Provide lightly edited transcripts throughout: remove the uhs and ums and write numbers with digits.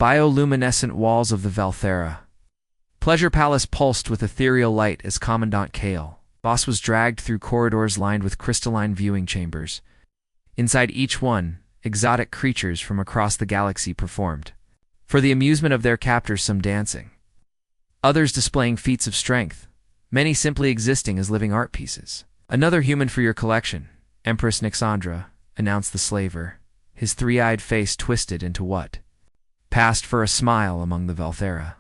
Bioluminescent walls of the Valthera. Pleasure Palace pulsed with ethereal light as Commandant Kale, boss, was dragged through corridors lined with crystalline viewing chambers. Inside each one, exotic creatures from across the galaxy performed, for the amusement of their captors, some dancing, others displaying feats of strength, many simply existing as living art pieces. "Another human for your collection, Empress Nixandra," announced the slaver, his three-eyed face twisted into what passed for a smile among the Valthera.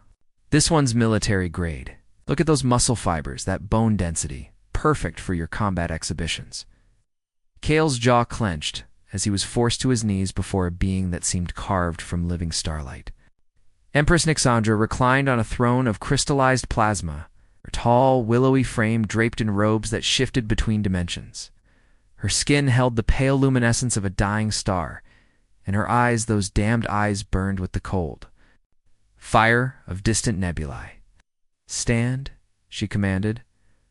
"This one's military grade. Look at those muscle fibers, that bone density, perfect for your combat exhibitions." Kale's jaw clenched as he was forced to his knees before a being that seemed carved from living starlight. Empress Nixandra reclined on a throne of crystallized plasma, her tall, willowy frame draped in robes that shifted between dimensions. Her skin held the pale luminescence of a dying star, and her eyes, those damned eyes, burned with the cold fire of distant nebulae. "Stand," she commanded,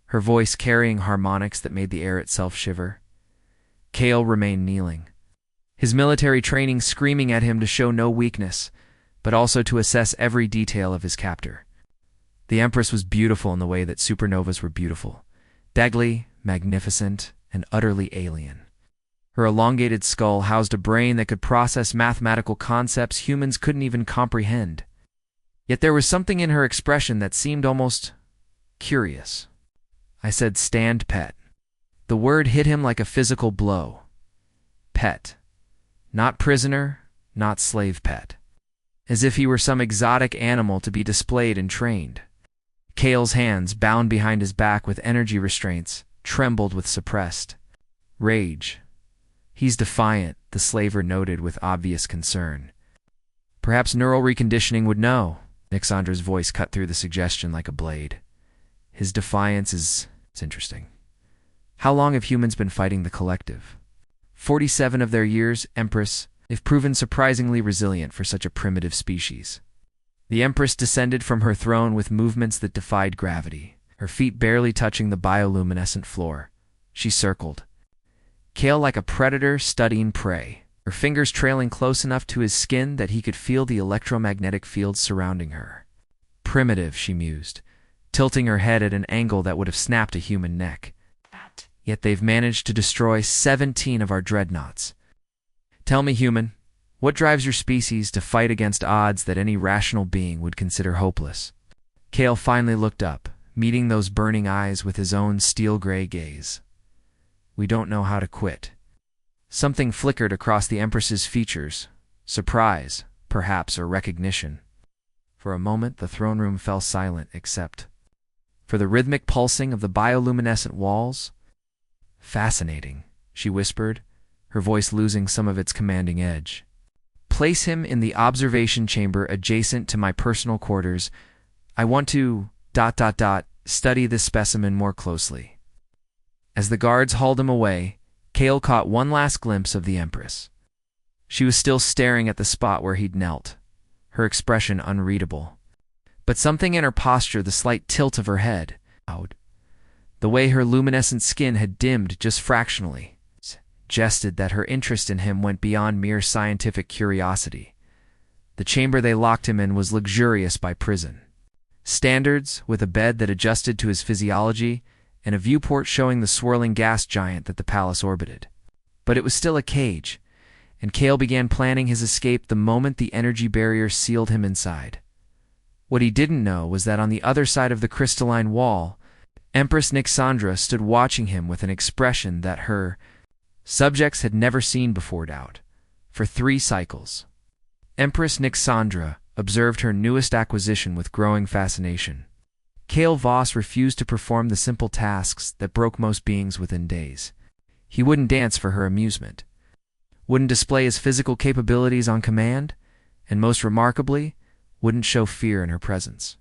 her voice carrying harmonics that made the air itself shiver. Kale remained kneeling, his military training screaming at him to show no weakness, but also to assess every detail of his captor. The Empress was beautiful in the way that supernovas were beautiful, deadly, magnificent, and utterly alien. Her elongated skull housed a brain that could process mathematical concepts humans couldn't even comprehend. Yet there was something in her expression that seemed almost curious. "I said stand, pet." The word hit him like a physical blow. Pet. Not prisoner, not slave pet. As if he were some exotic animal to be displayed and trained. Kale's hands, bound behind his back with energy restraints, trembled with suppressed rage. "He's defiant," the slaver noted with obvious concern. "Perhaps neural reconditioning would know." Nixandra's voice cut through the suggestion like a blade. "His defiance is interesting. How long have humans been fighting the collective?" 47 of their years, Empress. They've proven surprisingly resilient for such a primitive species." The Empress descended from her throne with movements that defied gravity, her feet barely touching the bioluminescent floor. She circled, Kale like a predator studying prey, her fingers trailing close enough to his skin that he could feel the electromagnetic fields surrounding her. "Primitive," she mused, tilting her head at an angle that would have snapped a human neck. "Yet they've managed to destroy 17 of our dreadnoughts. Tell me, human, what drives your species to fight against odds that any rational being would consider hopeless?" Kale finally looked up, meeting those burning eyes with his own steel-gray gaze. "We don't know how to quit." Something flickered across the Empress's features, surprise, perhaps, or recognition. For a moment, the throne room fell silent except for the rhythmic pulsing of the bioluminescent walls. "Fascinating," she whispered, her voice losing some of its commanding edge. "Place him in the observation chamber adjacent to my personal quarters. I want to ... study this specimen more closely." As the guards hauled him away, Kale caught one last glimpse of the Empress. She was still staring at the spot where he'd knelt, her expression unreadable. But something in her posture, the slight tilt of her head, the way her luminescent skin had dimmed just fractionally, suggested that her interest in him went beyond mere scientific curiosity. The chamber they locked him in was luxurious by prison standards, with a bed that adjusted to his physiology and a viewport showing the swirling gas giant that the palace orbited. But it was still a cage, and Kale began planning his escape the moment the energy barrier sealed him inside. What he didn't know was that on the other side of the crystalline wall, Empress Nixandra stood watching him with an expression that her subjects had never seen before. For 3 cycles, Empress Nixandra observed her newest acquisition with growing fascination. Kale Voss refused to perform the simple tasks that broke most beings within days. He wouldn't dance for her amusement, wouldn't display his physical capabilities on command, and most remarkably, wouldn't show fear in her presence.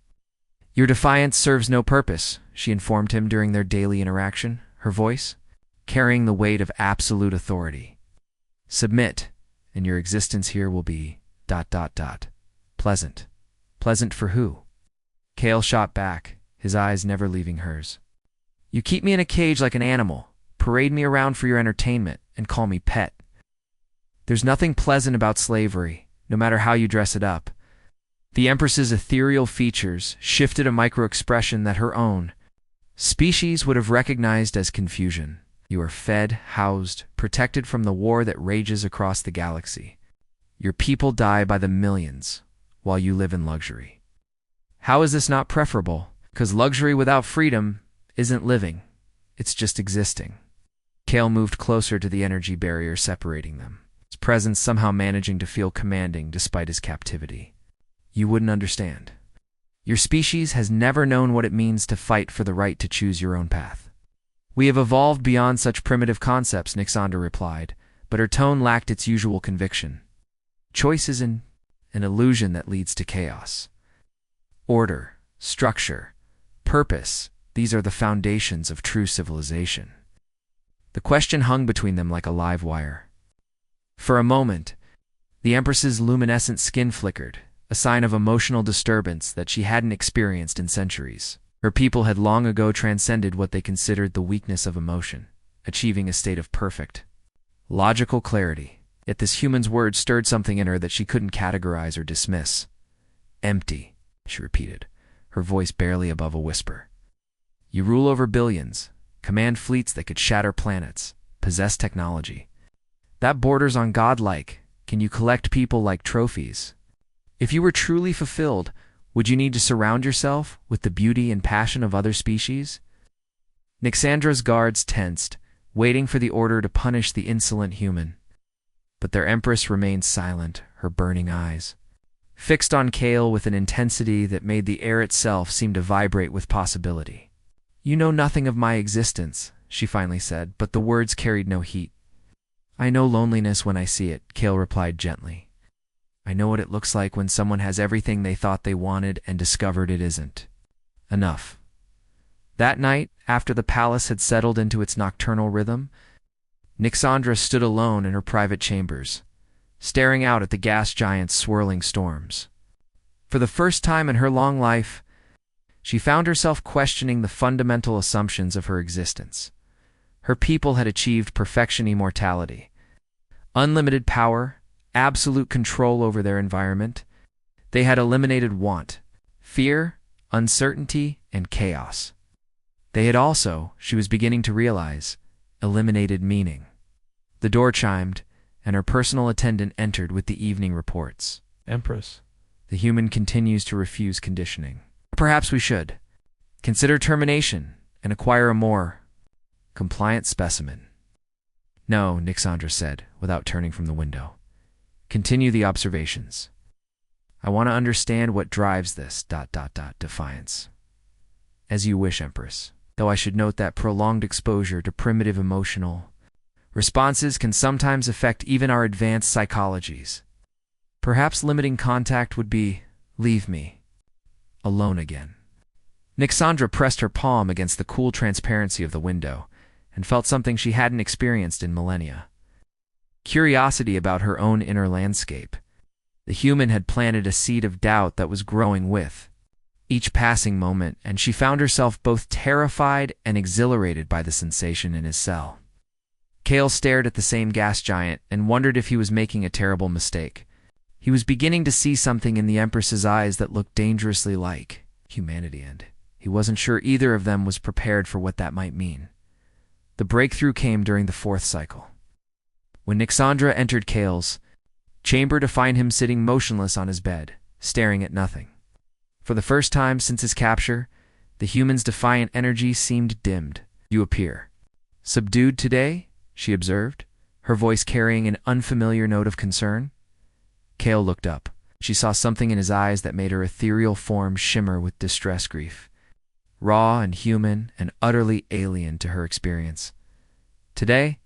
"Your defiance serves no purpose," she informed him during their daily interaction, her voice carrying the weight of absolute authority. "Submit, and your existence here will be ... pleasant." "Pleasant for who?" Kale shot back, his eyes never leaving hers. "You keep me in a cage like an animal, parade me around for your entertainment, and call me pet. There's nothing pleasant about slavery, no matter how you dress it up. The Empress's ethereal features shifted a micro-expression that her own species would have recognized as confusion. You are fed, housed, protected from the war that rages across the galaxy. Your people die by the millions, while you live in luxury. How is this not preferable? Because luxury without freedom isn't living, it's just existing. Kale moved closer to the energy barrier separating them, his presence somehow managing to feel commanding despite his captivity. You wouldn't understand. Your species has never known what it means to fight for the right to choose your own path. We have evolved beyond such primitive concepts, Nixandra replied, but her tone lacked its usual conviction. Choice is an illusion that leads to chaos. Order, structure, purpose, these are the foundations of true civilization. The question hung between them like a live wire. For a moment, the Empress's luminescent skin flickered, a sign of emotional disturbance that she hadn't experienced in centuries. Her people had long ago transcended what they considered the weakness of emotion, achieving a state of perfect, logical clarity. Yet this human's words stirred something in her that she couldn't categorize or dismiss. Empty, she repeated, her voice barely above a whisper. You rule over billions, command fleets that could shatter planets, possess technology. That borders on godlike. Can you collect people like trophies? If you were truly fulfilled, would you need to surround yourself with the beauty and passion of other species? Nixandra's guards tensed, waiting for the order to punish the insolent human. But their Empress remained silent, her burning eyes fixed on Kale with an intensity that made the air itself seem to vibrate with possibility. You know nothing of my existence, she finally said, but the words carried no heat. I know loneliness when I see it, Kale replied gently. I know what it looks like when someone has everything they thought they wanted and discovered it isn't. Enough. That night, after the palace had settled into its nocturnal rhythm, Nixandra stood alone in her private chambers, staring out at the gas giant's swirling storms. For the first time in her long life, she found herself questioning the fundamental assumptions of her existence. Her people had achieved perfection, immortality, unlimited power, absolute control over their environment. They had eliminated want, fear, uncertainty, and chaos. They had also, she was beginning to realize, eliminated meaning. The door chimed, and her personal attendant entered with the evening reports. Empress. The human continues to refuse conditioning. Perhaps we should consider termination and acquire a more compliant specimen. No, Nixandra said, without turning from the window. Continue the observations. I want to understand what drives this... defiance. As you wish, Empress. Though I should note that prolonged exposure to primitive emotional responses can sometimes affect even our advanced psychologies. Perhaps limiting contact would be, leave me alone again. Nixandra pressed her palm against the cool transparency of the window and felt something she hadn't experienced in millennia. Curiosity about her own inner landscape. The human had planted a seed of doubt that was growing with each passing moment, and she found herself both terrified and exhilarated by the sensation in his cell. Kale stared at the same gas giant and wondered if he was making a terrible mistake. He was beginning to see something in the Empress's eyes that looked dangerously like humanity, and he wasn't sure either of them was prepared for what that might mean. The breakthrough came during the fourth cycle, when Nixandra entered Kale's chamber to find him sitting motionless on his bed, staring at nothing. For the first time since his capture, the human's defiant energy seemed dimmed. You appear subdued today, she observed, her voice carrying an unfamiliar note of concern. Kale looked up. She saw something in his eyes that made her ethereal form shimmer with distress grief, raw and human and utterly alien to her experience. Today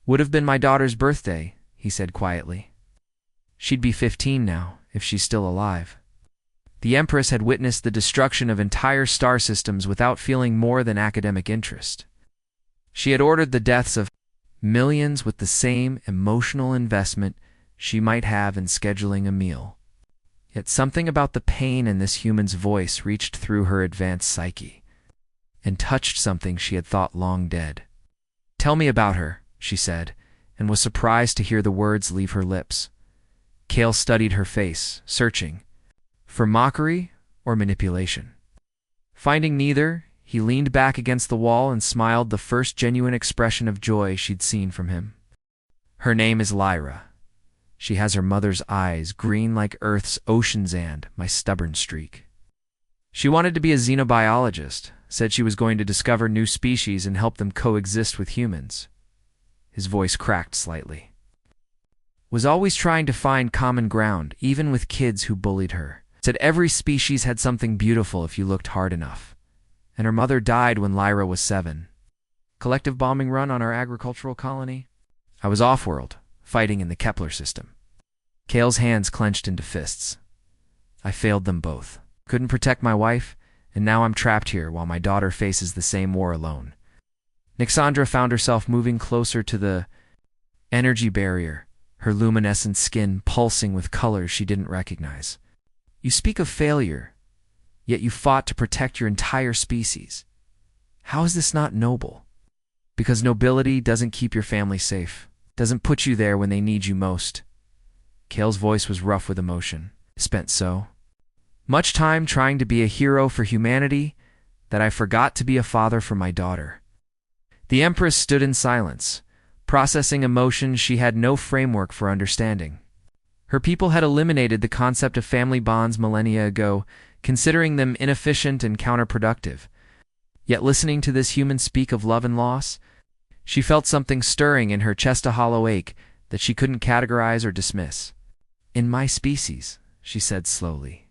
would have been my daughter's birthday, he said quietly. She'd be 15 now, if she's still alive. The Empress had witnessed the destruction of entire star systems without feeling more than academic interest. She had ordered the deaths of millions with the same emotional investment she might have in scheduling a meal. Yet something about the pain in this human's voice reached through her advanced psyche and touched something she had thought long dead. Tell me about her, she said, and was surprised to hear the words leave her lips. Kale studied her face, searching For mockery or manipulation? Finding neither, he leaned back against the wall and smiled, the first genuine expression of joy she'd seen from him. Her name is Lyra. She has her mother's eyes, green like Earth's ocean sand, my stubborn streak. She wanted to be a xenobiologist, said she was going to discover new species and help them coexist with humans. His voice cracked slightly. Was always trying to find common ground, even with kids who bullied her. Said every species had something beautiful if you looked hard enough. And her mother died when Lyra was 7. Collective bombing run on our agricultural colony? I was off-world, fighting in the Kepler system. Kale's hands clenched into fists. I failed them both. Couldn't protect my wife, and now I'm trapped here while my daughter faces the same war alone. Nixandra found herself moving closer to the energy barrier, her luminescent skin pulsing with colors she didn't recognize. You speak of failure, yet you fought to protect your entire species. How is this not noble? Because nobility doesn't keep your family safe, doesn't put you there when they need you most. Kale's voice was rough with emotion. Spent so much time trying to be a hero for humanity that I forgot to be a father for my daughter. The Empress stood in silence, processing emotions she had no framework for understanding. Her people had eliminated the concept of family bonds millennia ago, considering them inefficient and counterproductive. Yet listening to this human speak of love and loss, she felt something stirring in her chest, a hollow ache that she couldn't categorize or dismiss. In my species, she said slowly,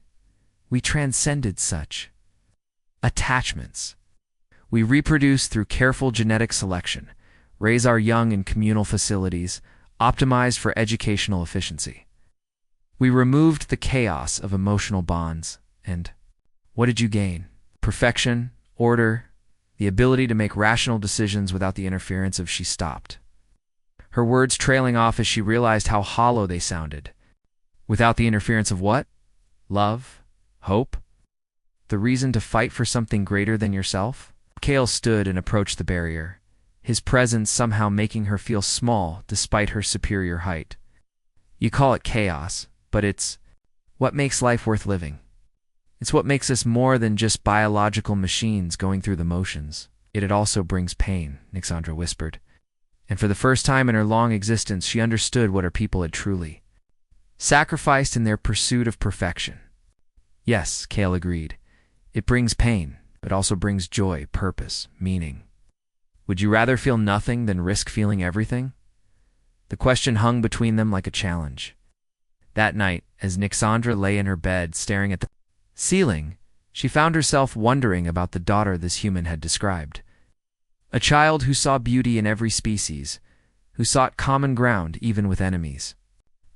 we transcended such attachments. We reproduce through careful genetic selection, raise our young in communal facilities, optimized for educational efficiency. We removed the chaos of emotional bonds, and what did you gain? Perfection, order, the ability to make rational decisions without the interference of. She stopped, her words trailing off as she realized how hollow they sounded. Without the interference of what? Love? Hope? The reason to fight for something greater than yourself? Kale stood and approached the barrier, his presence somehow making her feel small despite her superior height. You call it chaos, but it's what makes life worth living. It's what makes us more than just biological machines going through the motions. Yet it also brings pain, Nixandra whispered. And for the first time in her long existence, she understood what her people had truly sacrificed in their pursuit of perfection. Yes, Kale agreed. It brings pain, but also brings joy, purpose, meaning. Would you rather feel nothing than risk feeling everything? The question hung between them like a challenge. That night, as Nixandra lay in her bed staring at the ceiling, she found herself wondering about the daughter this human had described. A child who saw beauty in every species, who sought common ground even with enemies.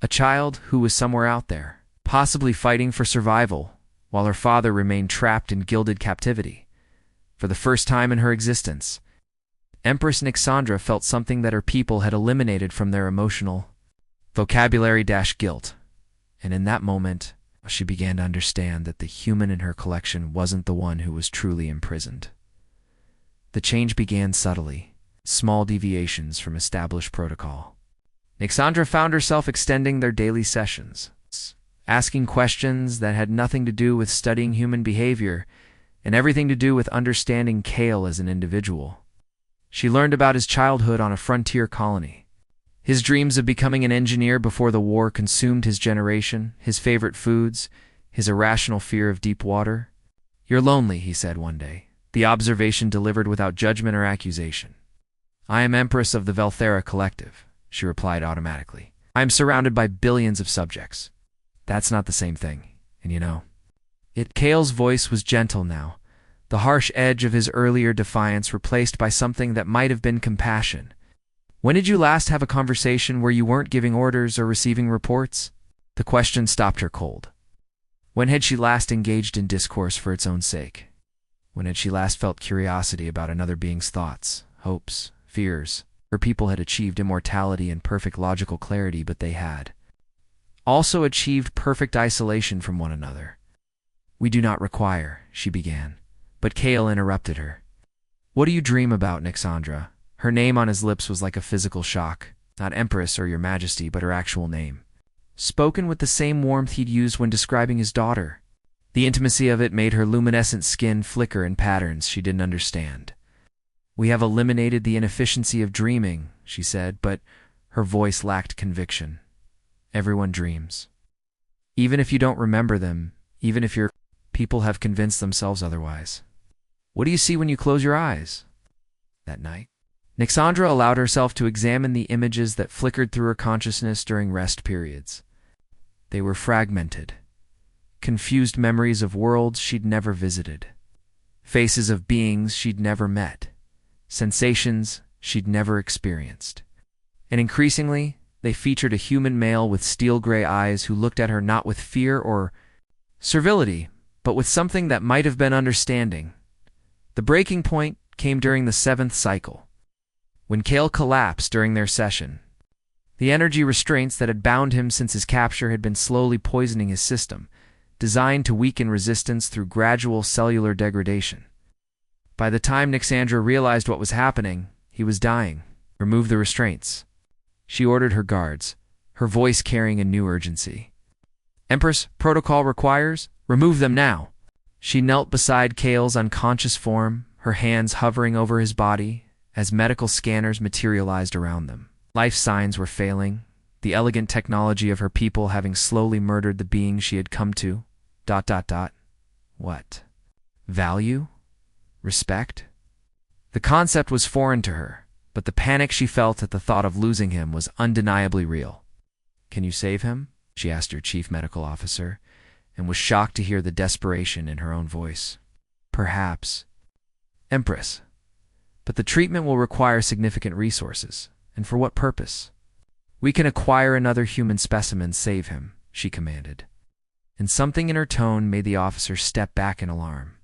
A child who was somewhere out there, possibly fighting for survival, while her father remained trapped in gilded captivity. For the first time in her existence, Empress Nixandra felt something that her people had eliminated from their emotional vocabulary-guilt. And in that moment, she began to understand that the human in her collection wasn't the one who was truly imprisoned. The change began subtly, small deviations from established protocol. Nixandra found herself extending their daily sessions, asking questions that had nothing to do with studying human behavior and everything to do with understanding Kale as an individual. She learned about his childhood on a frontier colony, his dreams of becoming an engineer before the war consumed his generation, his favorite foods, his irrational fear of deep water. You're lonely, he said one day, the observation delivered without judgment or accusation. I am Empress of the Velthera Collective, she replied automatically. I am surrounded by billions of subjects. That's not the same thing, and you know. Kale's voice was gentle now, the harsh edge of his earlier defiance replaced by something that might have been compassion. When did you last have a conversation where you weren't giving orders or receiving reports? The question stopped her cold. When had she last engaged in discourse for its own sake? When had she last felt curiosity about another being's thoughts, hopes, fears? Her people had achieved immortality and perfect logical clarity, but they had also achieved perfect isolation from one another. We do not require, she began, but Kale interrupted her. What do you dream about, Nixandra? Her name on his lips was like a physical shock, not Empress or Your Majesty, but her actual name, spoken with the same warmth he'd used when describing his daughter. The intimacy of it made her luminescent skin flicker in patterns she didn't understand. "We have eliminated the inefficiency of dreaming," she said, but her voice lacked conviction. "Everyone dreams. Even if you don't remember them, even if your people have convinced themselves otherwise. What do you see when you close your eyes?" That night, Nixandra allowed herself to examine the images that flickered through her consciousness during rest periods. They were fragmented, confused memories of worlds she'd never visited, faces of beings she'd never met, sensations she'd never experienced. And increasingly, they featured a human male with steel-gray eyes who looked at her not with fear or servility, but with something that might have been understanding. The breaking point came during the 7th cycle, when Kale collapsed during their session. The energy restraints that had bound him since his capture had been slowly poisoning his system, designed to weaken resistance through gradual cellular degradation. By the time Nixandra realized what was happening, he was dying. "Remove the restraints," she ordered her guards, her voice carrying a new urgency. "Empress, protocol requires, remove them now." She knelt beside Kale's unconscious form, her hands hovering over his body as medical scanners materialized around them. Life signs were failing, the elegant technology of her people having slowly murdered the being she had come to. ... What? Value? Respect? The concept was foreign to her, but the panic she felt at the thought of losing him was undeniably real. "Can you save him?" she asked her chief medical officer, and was shocked to hear the desperation in her own voice. "Perhaps, Empress, but the treatment will require significant resources. And for what purpose?" "We can acquire another human specimen, save him," she commanded. And something in her tone made the officer step back in alarm.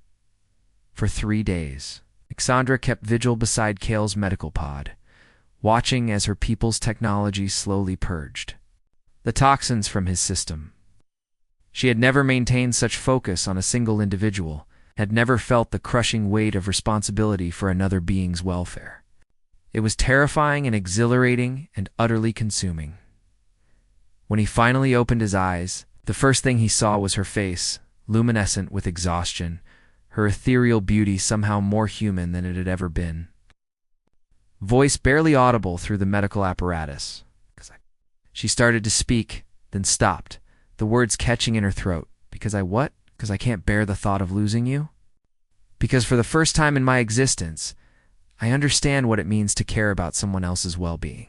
For 3 days, Nixandra kept vigil beside Kale's medical pod, watching as her people's technology slowly purged the toxins from his system. She had never maintained such focus on a single individual, had never felt the crushing weight of responsibility for another being's welfare. It was terrifying and exhilarating and utterly consuming. When he finally opened his eyes, the first thing he saw was her face, luminescent with exhaustion, her ethereal beauty somehow more human than it had ever been. Voice barely audible through the medical apparatus. She started to speak, then stopped, the words catching in her throat. "Because I what? Because I can't bear the thought of losing you? Because for the first time in my existence, I understand what it means to care about someone else's well-being."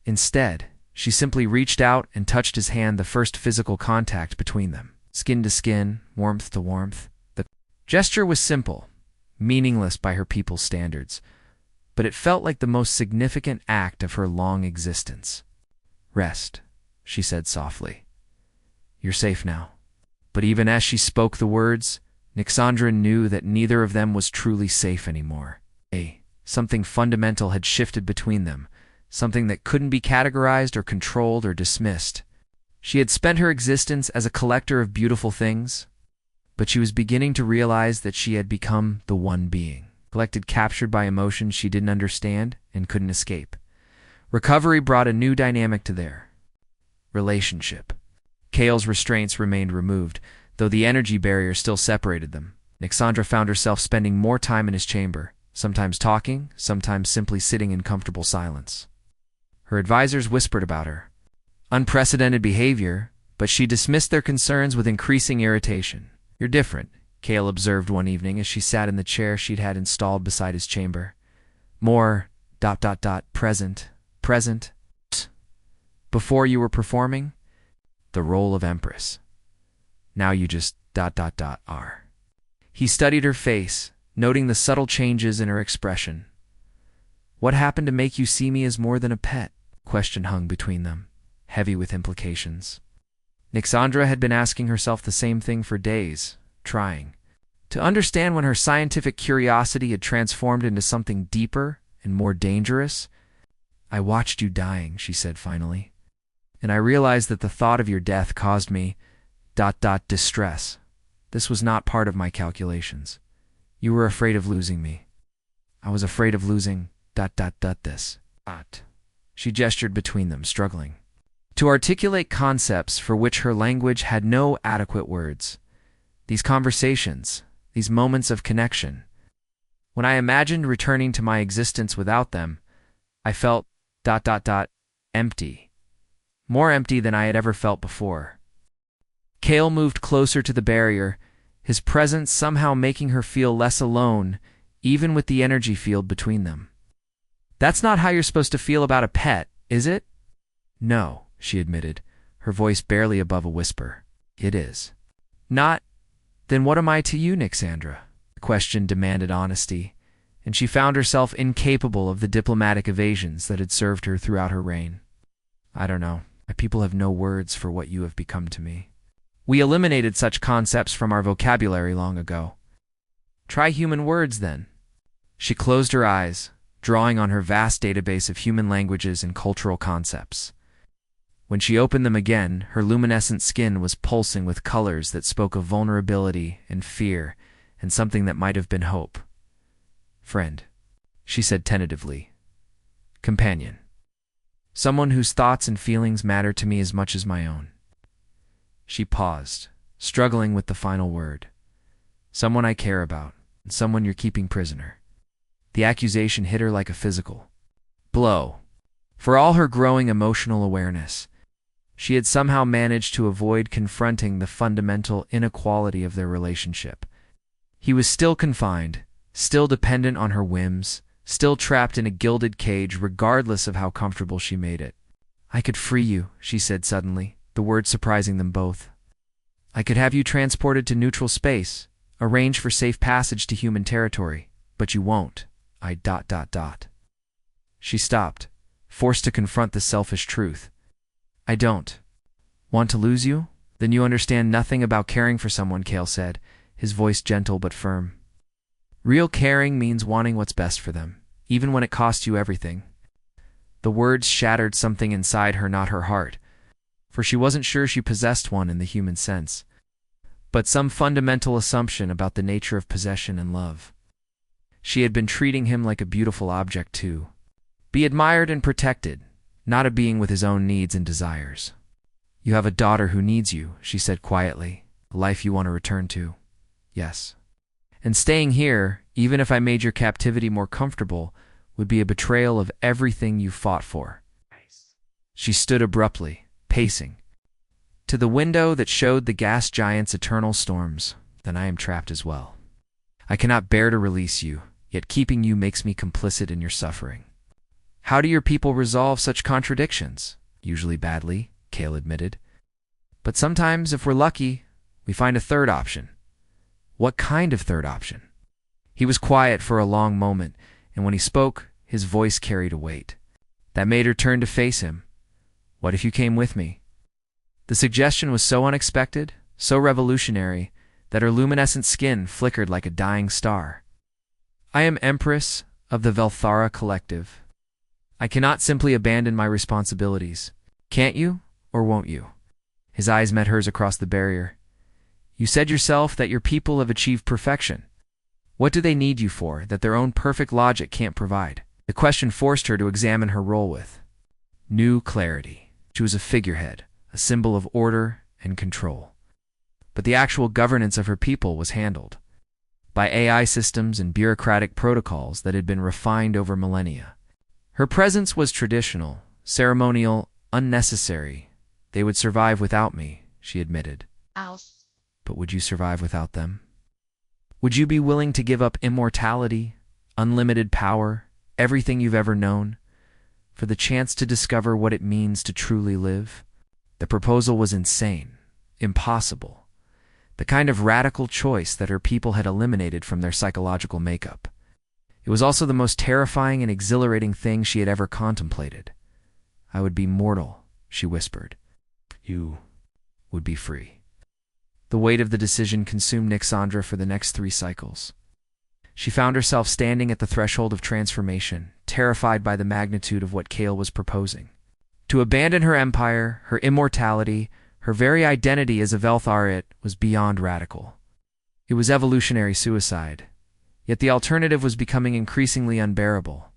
Instead, she simply reached out and touched his hand, the first physical contact between them. Skin to skin, warmth to warmth. The gesture was simple, meaningless by her people's standards, but it felt like the most significant act of her long existence. "Rest," she said softly. "You're safe now." But even as she spoke the words, Nixandra knew that neither of them was truly safe anymore. Something fundamental had shifted between them, something that couldn't be categorized or controlled or dismissed. She had spent her existence as a collector of beautiful things, but she was beginning to realize that she had become the one being, collected, captured by emotions she didn't understand and couldn't escape. Recovery brought a new dynamic to their relationship. Kale's restraints remained removed, though the energy barrier still separated them. Nixandra found herself spending more time in his chamber, sometimes talking, sometimes simply sitting in comfortable silence. Her advisors whispered about her unprecedented behavior, but she dismissed their concerns with increasing irritation. "You're different," Kale observed one evening as she sat in the chair she'd had installed beside his chamber. "More ... present. Before you were performing the role of Empress. Now you just ... are." He studied her face, noting the subtle changes in her expression. "What happened to make you see me as more than a pet?" Question hung between them, heavy with implications. Nixandra had been asking herself the same thing for days, trying to understand when her scientific curiosity had transformed into something deeper and more dangerous. "I watched you dying," she said finally, "and I realized that the thought of your death caused me ... distress. This was not part of my calculations. You were afraid of losing me. I was afraid of losing ... this. She gestured between them, struggling to articulate concepts for which her language had no adequate words. these conversations, these moments of connection. When I imagined returning to my existence without them, I felt ... empty. More empty than I had ever felt before. Cale moved closer to the barrier, his presence somehow making her feel less alone, even with the energy field between them. "That's not how you're supposed to feel about a pet, is it?" "No," she admitted, her voice barely above a whisper. "It is." "Not? Then what am I to you, Nixandra?" The question demanded honesty, and she found herself incapable of the diplomatic evasions that had served her throughout her reign. "I don't know. My people have no words for what you have become to me. We eliminated such concepts from our vocabulary long ago. Try human words, then." She closed her eyes, drawing on her vast database of human languages and cultural concepts. When she opened them again, her luminescent skin was pulsing with colors that spoke of vulnerability and fear and something that might have been hope. "Friend," she said tentatively. "Companion. Someone whose thoughts and feelings matter to me as much as my own." She paused, struggling with the final word. "Someone I care about, and someone you're keeping prisoner." The accusation hit her like a physical blow. For all her growing emotional awareness, she had somehow managed to avoid confronting the fundamental inequality of their relationship. He was still confined, still dependent on her whims, still trapped in a gilded cage regardless of how comfortable she made it. "I could free you," she said suddenly, the words surprising them both. "I could have you transported to neutral space, arrange for safe passage to human territory, but you won't. I ... She stopped, forced to confront the selfish truth. "I don't want to lose you? Then you understand nothing about caring for someone," Cale said, his voice gentle but firm. "Real caring means wanting what's best for them, even when it costs you everything." The words shattered something inside her, not her heart, for she wasn't sure she possessed one in the human sense, but some fundamental assumption about the nature of possession and love. She had been treating him like a beautiful object to be admired and protected, not a being with his own needs and desires. "You have a daughter who needs you," she said quietly, "a life you want to return to." "Yes. And staying here, even if I made your captivity more comfortable, would be a betrayal of everything you fought for." She stood abruptly, pacing to the window that showed the gas giant's eternal storms. "Then I am trapped as well. I cannot bear to release you, yet keeping you makes me complicit in your suffering." "How do your people resolve such contradictions?" "Usually badly," Cale admitted. "But sometimes, if we're lucky, we find a third option." "What kind of third option?" He was quiet for a long moment, and when he spoke, his voice carried a weight that made her turn to face him. "What if you came with me?" The suggestion was so unexpected, so revolutionary, that her luminescent skin flickered like a dying star. "I am Empress of the Velthara Collective. I cannot simply abandon my responsibilities. Can't you, or won't you?" His eyes met hers across the barrier. "You said yourself that your people have achieved perfection. What do they need you for that their own perfect logic can't provide?" The question forced her to examine her role with new clarity. She was a figurehead, a symbol of order and control. But the actual governance of her people was handled by AI systems and bureaucratic protocols that had been refined over millennia. Her presence was traditional, ceremonial, unnecessary. "They would survive without me," she admitted. "But would you survive without them? Would you be willing to give up immortality, unlimited power, everything you've ever known, for the chance to discover what it means to truly live?" The proposal was insane, impossible, the kind of radical choice that her people had eliminated from their psychological makeup. It was also the most terrifying and exhilarating thing she had ever contemplated. "I would be mortal," she whispered. "You would be free." The weight of the decision consumed Nixandra for the next 3 cycles. She found herself standing at the threshold of transformation, terrified by the magnitude of what Cale was proposing. To abandon her empire, her immortality, her very identity as a Veltharit was beyond radical. It was evolutionary suicide, yet the alternative was becoming increasingly unbearable.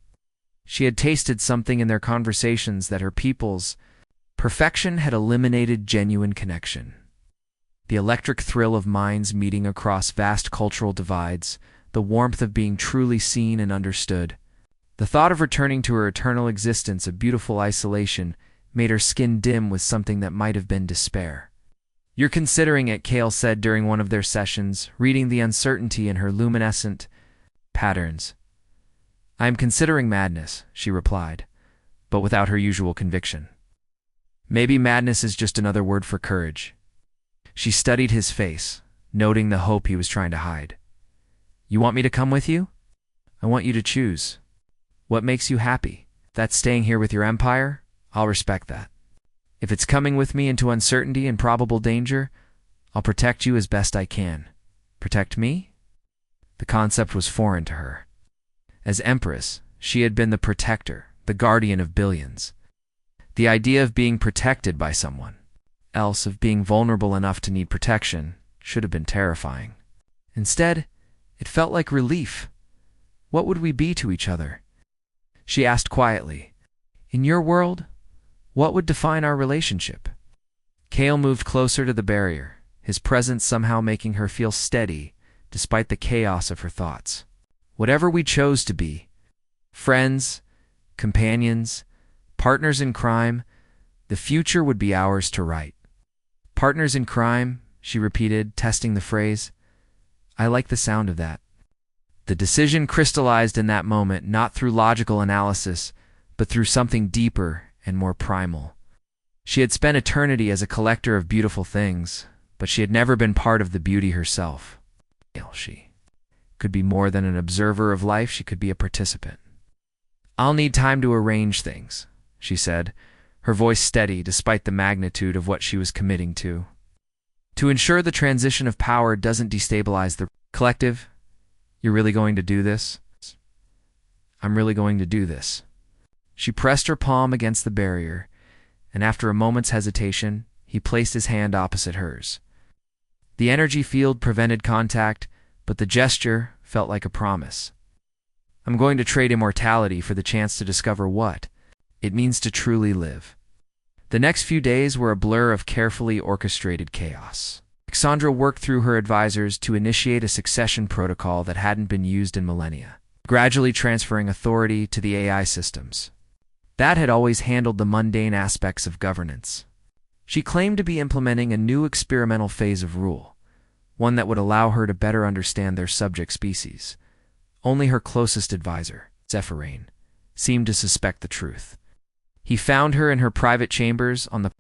She had tasted something in their conversations that her people's perfection had eliminated genuine connection. The electric thrill of minds meeting across vast cultural divides, the warmth of being truly seen and understood. The thought of returning to her eternal existence of beautiful isolation made her skin dim with something that might have been despair. "You're considering it," Kale said during one of their sessions, reading the uncertainty in her luminescent patterns. "I am considering madness," she replied, but without her usual conviction. "Maybe madness is just another word for courage." She studied his face, noting the hope he was trying to hide. "You want me to come with you? I want you to choose. What makes you happy? If that's staying here with your empire, I'll respect that. If it's coming with me into uncertainty and probable danger, I'll protect you as best I can." Protect me? The concept was foreign to her. As Empress, she had been the protector, the guardian of billions. The idea of being protected by someone else, of being vulnerable enough to need protection, should have been terrifying. Instead, it felt like relief. What would we be to each other? She asked quietly, "In your world, what would define our relationship?" Kale moved closer to the barrier, his presence somehow making her feel steady despite the chaos of her thoughts. Whatever we chose to be, friends, companions, partners in crime, the future would be ours to write. "Partners in crime," she repeated, testing the phrase. "I like the sound of that." The decision crystallized in that moment, not through logical analysis, but through something deeper and more primal. She had spent eternity as a collector of beautiful things, but she had never been part of the beauty herself. She could be more than an observer of life, she could be a participant. "I'll need time to arrange things," she said, her voice steady despite the magnitude of what she was committing to. "To ensure the transition of power doesn't destabilize the collective. You're really going to do this?" "I'm really going to do this." She pressed her palm against the barrier, and after a moment's hesitation, he placed his hand opposite hers. The energy field prevented contact, but the gesture felt like a promise. "I'm going to trade immortality for the chance to discover what it means to truly live." The next few days were a blur of carefully orchestrated chaos. Alexandra worked through her advisors to initiate a succession protocol that hadn't been used in millennia, gradually transferring authority to the AI systems. That had always handled the mundane aspects of governance. She claimed to be implementing a new experimental phase of rule, one that would allow her to better understand their subject species. Only her closest advisor, Zephyrain, seemed to suspect the truth. He found her in her private chambers on the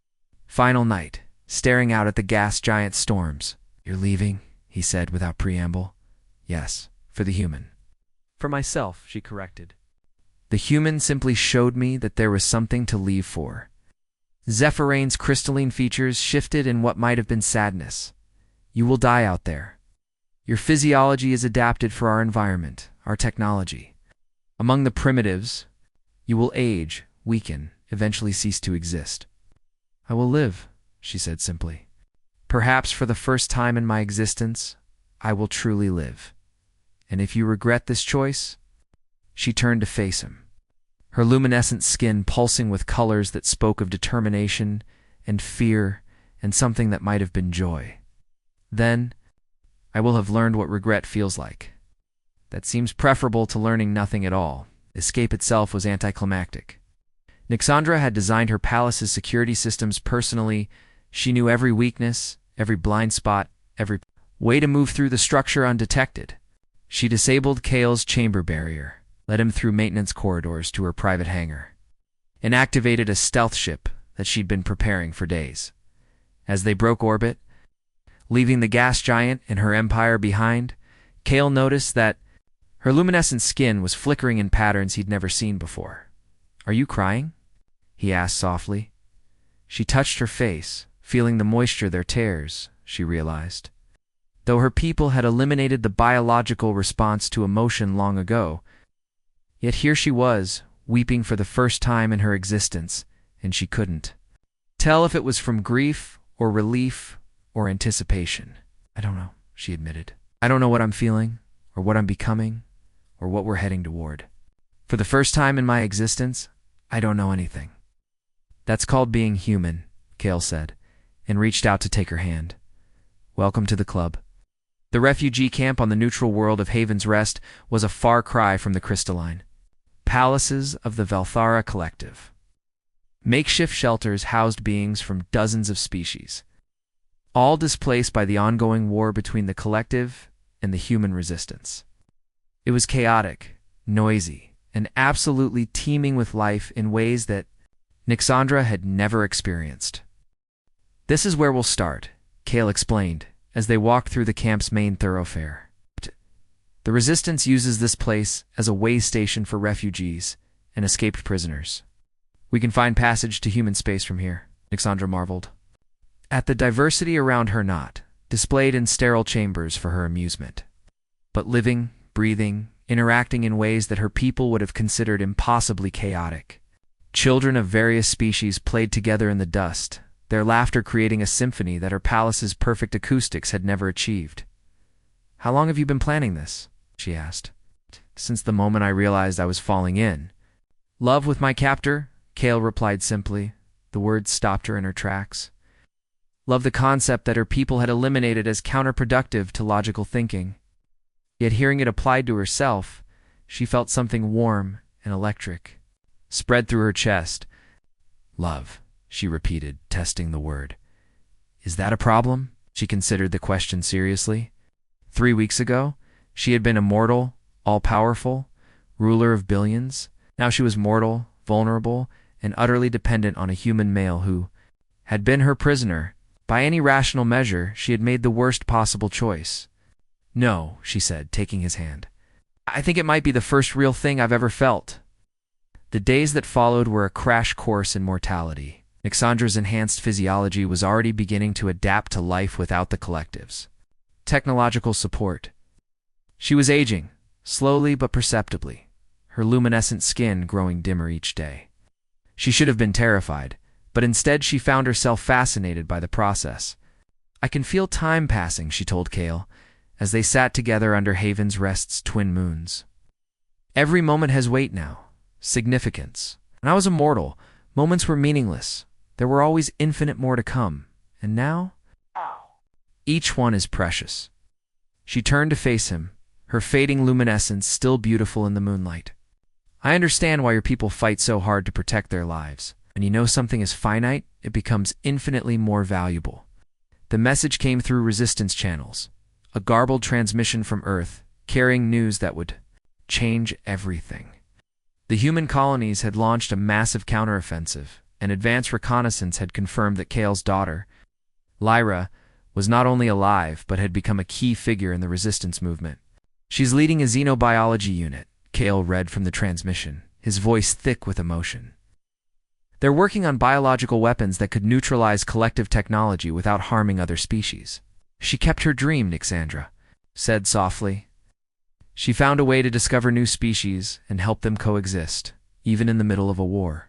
final night, staring out at the gas giant storms. "You're leaving," he said without preamble. "Yes, for the human." "For myself," she corrected. "The human simply showed me that there was something to leave for." Zephyrain's crystalline features shifted in what might have been sadness. "You will die out there. Your physiology is adapted for our environment, our technology. Among the primitives, you will age, weaken, eventually cease to exist." "I will live," she said simply. "Perhaps for the first time in my existence, I will truly live. And if you regret this choice..." She turned to face him, her luminescent skin pulsing with colors that spoke of determination and fear and something that might have been joy. "Then, I will have learned what regret feels like. That seems preferable to learning nothing at all." Escape itself was anticlimactic. Nixandra had designed her palace's security systems personally. She knew every weakness, every blind spot, every way to move through the structure undetected. She disabled Kale's chamber barrier, led him through maintenance corridors to her private hangar, and activated a stealth ship that she'd been preparing for days. As they broke orbit, leaving the gas giant and her empire behind, Kale noticed that her luminescent skin was flickering in patterns he'd never seen before. "Are you crying?" he asked softly. She touched her face, feeling the moisture their tears, she realized. Though her people had eliminated the biological response to emotion long ago, yet here she was, weeping for the first time in her existence, and she couldn't tell if it was from grief or relief or anticipation. "I don't know," she admitted. "I don't know what I'm feeling, or what I'm becoming, or what we're heading toward. For the first time in my existence, I don't know anything." "That's called being human," Kale said, and reached out to take her hand. Welcome to the club. The refugee camp on the neutral world of Haven's Rest was a far cry from the crystalline palaces of the Valthara Collective. Makeshift shelters housed beings from dozens of species, all displaced by the ongoing war between the collective and the human resistance. It was chaotic, noisy, and absolutely teeming with life in ways that Nixandra had never experienced. "This is where we'll start," Kale explained, as they walked through the camp's main thoroughfare. "The Resistance uses this place as a way station for refugees and escaped prisoners. We can find passage to human space from here," Nixandra marveled at the diversity around her, not displayed in sterile chambers for her amusement, but living, breathing, interacting in ways that her people would have considered impossibly chaotic. Children of various species played together in the dust, their laughter creating a symphony that her palace's perfect acoustics had never achieved. "How long have you been planning this?" she asked. "Since the moment I realized I was falling in love with my captor," Kale replied simply. The words stopped her in her tracks. Love the concept that her people had eliminated as counterproductive to logical thinking. Yet hearing it applied to herself, she felt something warm and electric spread through her chest. "Love," she repeated, testing the word. "Is that a problem?" She considered the question seriously. 3 weeks ago, she had been immortal, all-powerful, ruler of billions. Now she was mortal, vulnerable, and utterly dependent on a human male who had been her prisoner. By any rational measure, she had made the worst possible choice. "No," she said, taking his hand. "I think it might be the first real thing I've ever felt." The days that followed were a crash course in mortality. Nixandra's enhanced physiology was already beginning to adapt to life without the collective's technological support. She was aging, slowly but perceptibly, her luminescent skin growing dimmer each day. She should have been terrified, but instead she found herself fascinated by the process. "I can feel time passing," she told Kale, as they sat together under Haven's Rest's twin moons. "Every moment has weight now, significance. When I was immortal, moments were meaningless. There were always infinite more to come. And now, each one is precious." She turned to face him, her fading luminescence still beautiful in the moonlight. "I understand why your people fight so hard to protect their lives. When you know something is finite, it becomes infinitely more valuable." The message came through resistance channels, a garbled transmission from Earth, carrying news that would change everything. The human colonies had launched a massive counteroffensive, and advanced reconnaissance had confirmed that Kale's daughter, Lyra, was not only alive but had become a key figure in the resistance movement. "She's leading a xenobiology unit," Kale read from the transmission, his voice thick with emotion. "They're working on biological weapons that could neutralize collective technology without harming other species." "She kept her dream," Nixandra said softly. "She found a way to discover new species and help them coexist, even in the middle of a war."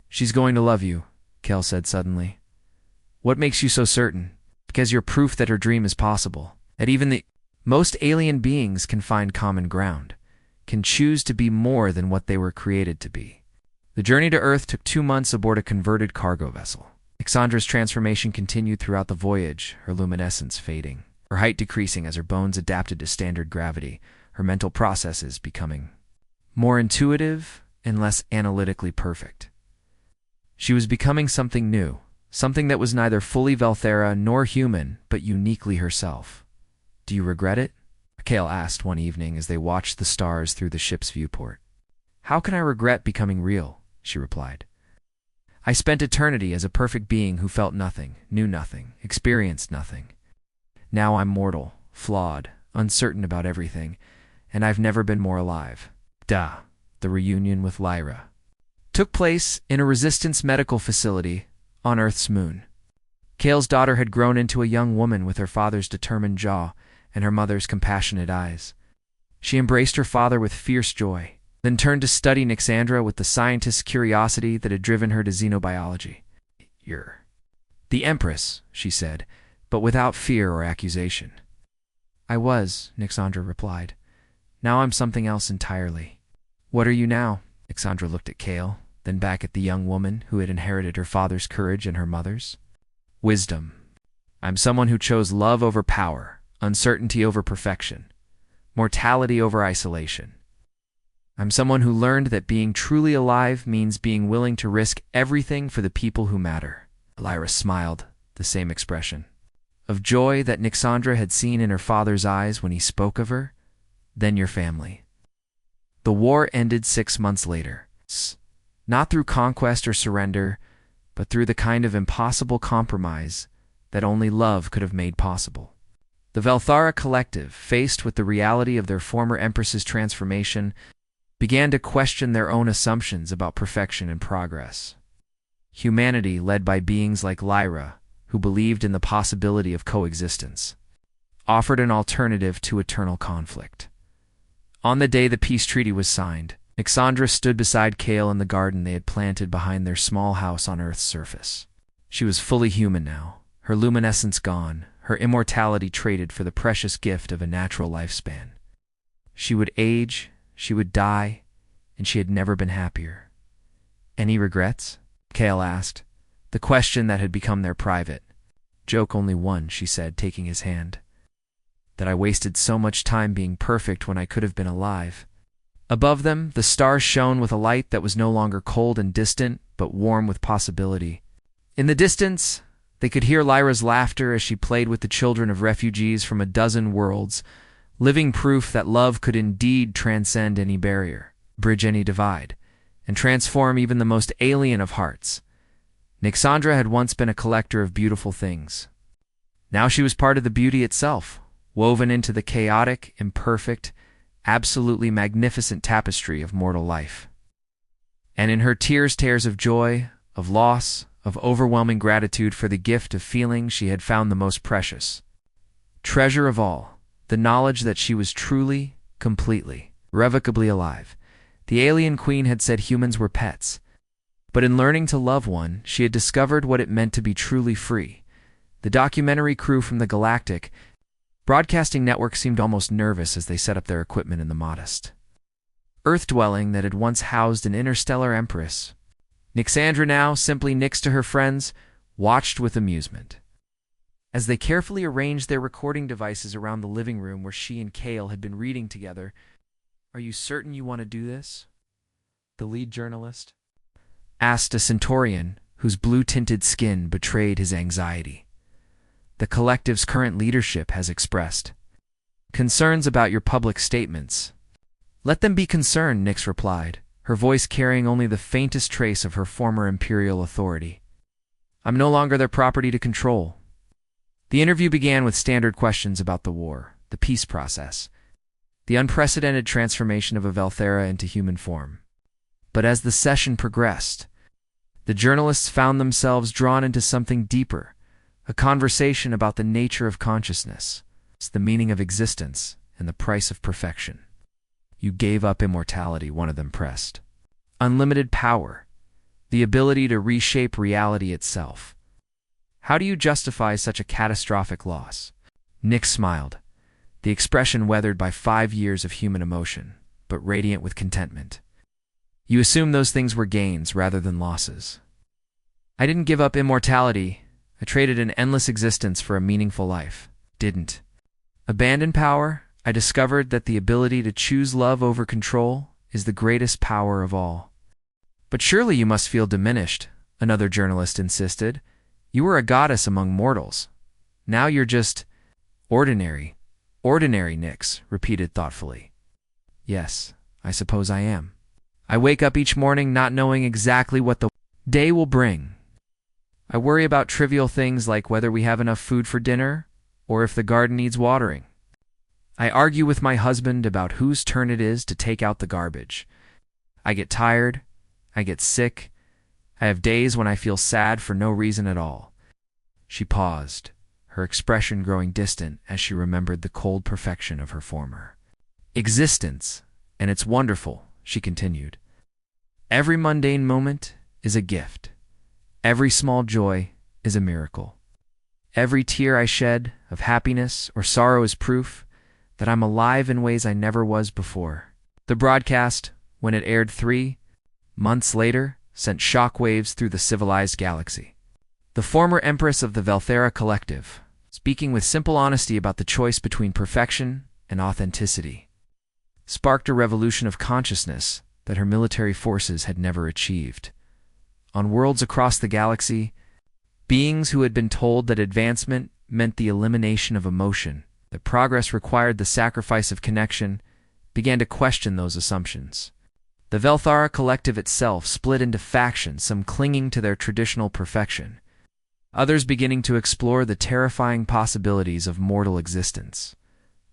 "She's going to love you," Kale said suddenly. "What makes you so certain?" "Because you're proof that her dream is possible, that even the most alien beings can find common ground, can choose to be more than what they were created to be." The journey to Earth took 2 months aboard a converted cargo vessel. Nixandra's transformation continued throughout the voyage, her luminescence fading, her height decreasing as her bones adapted to standard gravity, her mental processes becoming more intuitive and less analytically perfect. She was becoming something new, something that was neither fully Valthera nor human, but uniquely herself. "Do you regret it?" Kale asked one evening as they watched the stars through the ship's viewport. "How can I regret becoming real?" she replied. "I spent eternity as a perfect being who felt nothing, knew nothing, experienced nothing. Now I'm mortal, flawed, uncertain about everything, and I've never been more alive." The reunion with Lyra took place in a resistance medical facility on Earth's moon. Kale's daughter had grown into a young woman with her father's determined jaw and her mother's compassionate eyes. She embraced her father with fierce joy, then turned to study Nixandra with the scientist's curiosity that had driven her to xenobiology. "You're the Empress," she said, but without fear or accusation. "I was," Nixandra replied. "Now I'm something else entirely." "What are you now?" Nixandra looked at Kale, then back at the young woman who had inherited her father's courage and her mother's. "Wisdom. I'm someone who chose love over power, uncertainty over perfection, mortality over isolation. I'm someone who learned that being truly alive means being willing to risk everything for the people who matter. Lyra smiled, the same expression of joy that Nyxandra had seen in her father's eyes when he spoke of her. Then your family. The war ended 6 months later. Not through conquest or surrender, but through the kind of impossible compromise that only love could have made possible. The Valthara collective, faced with the reality of their former empress's transformation, began to question their own assumptions about perfection and progress. Humanity, led by beings like Lyra, who believed in the possibility of coexistence, offered an alternative to eternal conflict. On the day the peace treaty was signed, Nyxandra stood beside Kale in the garden they had planted behind their small house on Earth's surface. She was fully human now, her luminescence gone, her immortality traded for the precious gift of a natural lifespan. She would age, she would die, and she had never been happier. Any regrets? Kale asked, the question that had become their private joke. Only one, she said, taking his hand. That I wasted so much time being perfect when I could have been alive. Above them, the stars shone with a light that was no longer cold and distant, but warm with possibility. In the distance, they could hear Lyra's laughter as she played with the children of refugees from a dozen worlds, living proof that love could indeed transcend any barrier, bridge any divide, and transform even the most alien of hearts. Nyxandra had once been a collector of beautiful things. Now she was part of the beauty itself, woven into the chaotic, imperfect, absolutely magnificent tapestry of mortal life. And in her tears of joy, of loss, of overwhelming gratitude for the gift of feeling she had found the most precious. Treasure of all, the knowledge that she was truly, completely, irrevocably alive. The alien queen had said humans were pets. But in learning to love one, she had discovered what it meant to be truly free. The documentary crew from the Galactic Broadcasting Network seemed almost nervous as they set up their equipment in the modest Earth dwelling that had once housed an interstellar empress. Nyxandra, now simply Nyx to her friends, watched with amusement as they carefully arranged their recording devices around the living room where she and Kale had been reading together. Are you certain you want to do this? The lead journalist asked a Centaurian whose blue-tinted skin betrayed his anxiety. The collective's current leadership has expressed concerns about your public statements. Let them be concerned, Nyx replied, her voice carrying only the faintest trace of her former imperial authority. I'm no longer their property to control. The interview began with standard questions about the war, the peace process, the unprecedented transformation of a Valthera into human form. But as the session progressed, the journalists found themselves drawn into something deeper, a conversation about the nature of consciousness, the meaning of existence, and the price of perfection. You gave up immortality, one of them pressed. Unlimited power, the ability to reshape reality itself. How do you justify such a catastrophic loss? Nyx smiled, the expression weathered by 5 years of human emotion, but radiant with contentment. You assume those things were gains rather than losses. I didn't give up immortality. I traded an endless existence for a meaningful life. Didn't abandon power. I discovered that the ability to choose love over control is the greatest power of all. But surely you must feel diminished, another journalist insisted. You were a goddess among mortals. Now you're just ordinary. Ordinary, Nyx repeated thoughtfully. Yes, I suppose I am. I wake up each morning not knowing exactly what the day will bring. I worry about trivial things like whether we have enough food for dinner or if the garden needs watering. I argue with my husband about whose turn it is to take out the garbage. I get tired. I get sick. I have days when I feel sad for no reason at all. She paused, her expression growing distant as she remembered the cold perfection of her former existence. And it's wonderful, she continued. Every mundane moment is a gift. Every small joy is a miracle. Every tear I shed of happiness or sorrow is proof that I'm alive in ways I never was before. The broadcast, when it aired 3 months later, sent shockwaves through the civilized galaxy. The former empress of the Valthera collective, speaking with simple honesty about the choice between perfection and authenticity, sparked a revolution of consciousness that her military forces had never achieved. On worlds across the galaxy, beings who had been told that advancement meant the elimination of emotion, that progress required the sacrifice of connection, began to question those assumptions. The Velthara collective itself split into factions, some clinging to their traditional perfection, others beginning to explore the terrifying possibilities of mortal existence.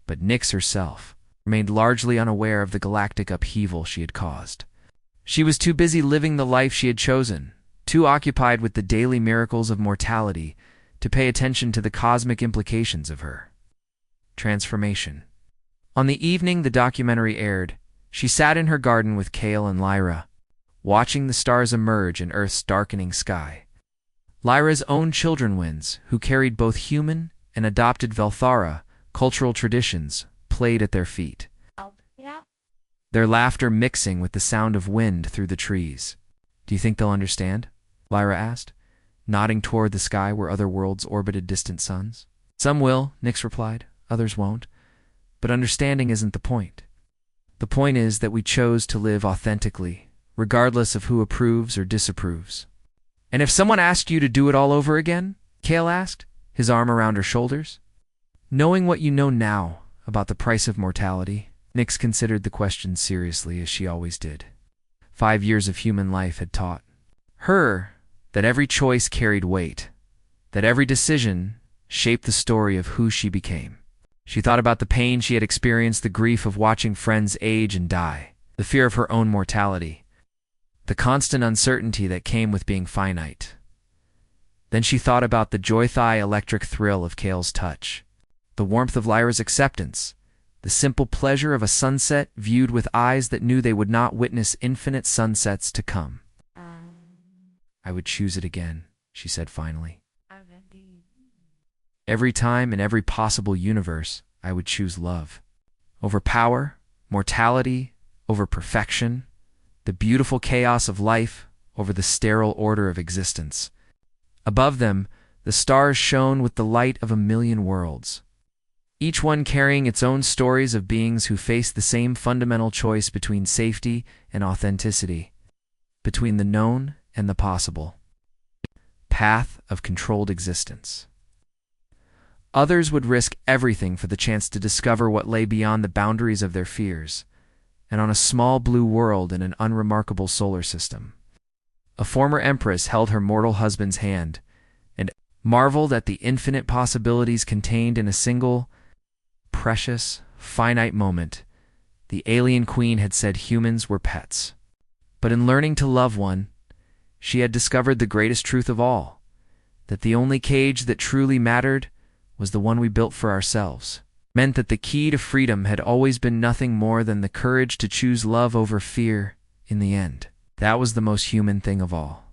But Nyx herself remained largely unaware of the galactic upheaval she had caused. She was too busy living the life she had chosen, too occupied with the daily miracles of mortality to pay attention to the cosmic implications of her transformation. On the evening the documentary aired, she sat in her garden with Kale and Lyra, watching the stars emerge in Earth's darkening sky. Lyra's own children twins, who carried both human and adopted Velthara cultural traditions, played at their feet, their laughter mixing with the sound of wind through the trees. "Do you think they'll understand?" Lyra asked, nodding toward the sky where other worlds orbited distant suns. "Some will," Nyx replied. "Others won't. But understanding isn't the point. The point is that we chose to live authentically, regardless of who approves or disapproves." "And if someone asked you to do it all over again?" Kale asked, his arm around her shoulders. Knowing what you know now about the price of mortality, Nyx considered the question seriously, as she always did. 5 years of human life had taught her that every choice carried weight, that every decision shaped the story of who she became. She thought about the pain she had experienced, the grief of watching friends age and die, the fear of her own mortality, the constant uncertainty that came with being finite. Then she thought about the joythigh electric thrill of Kale's touch, the warmth of Lyra's acceptance, the simple pleasure of a sunset viewed with eyes that knew they would not witness infinite sunsets to come. "I would choose it again," she said finally. "Every time in every possible universe, I would choose love. Over power, mortality, over perfection, the beautiful chaos of life, over the sterile order of existence. Above them, the stars shone with the light of a million worlds, each one carrying its own stories of beings who faced the same fundamental choice between safety and authenticity, between the known and the possible. Path of controlled existence. Others would risk everything for the chance to discover what lay beyond the boundaries of their fears, and on a small blue world in an unremarkable solar system. A former empress held her mortal husband's hand and marveled at the infinite possibilities contained in a single, precious, finite moment. The alien queen had said humans were pets. But in learning to love one, she had discovered the greatest truth of all, that the only cage that truly mattered was the one we built for ourselves. Meant that the key to freedom had always been nothing more than the courage to choose love over fear in the end. That was the most human thing of all.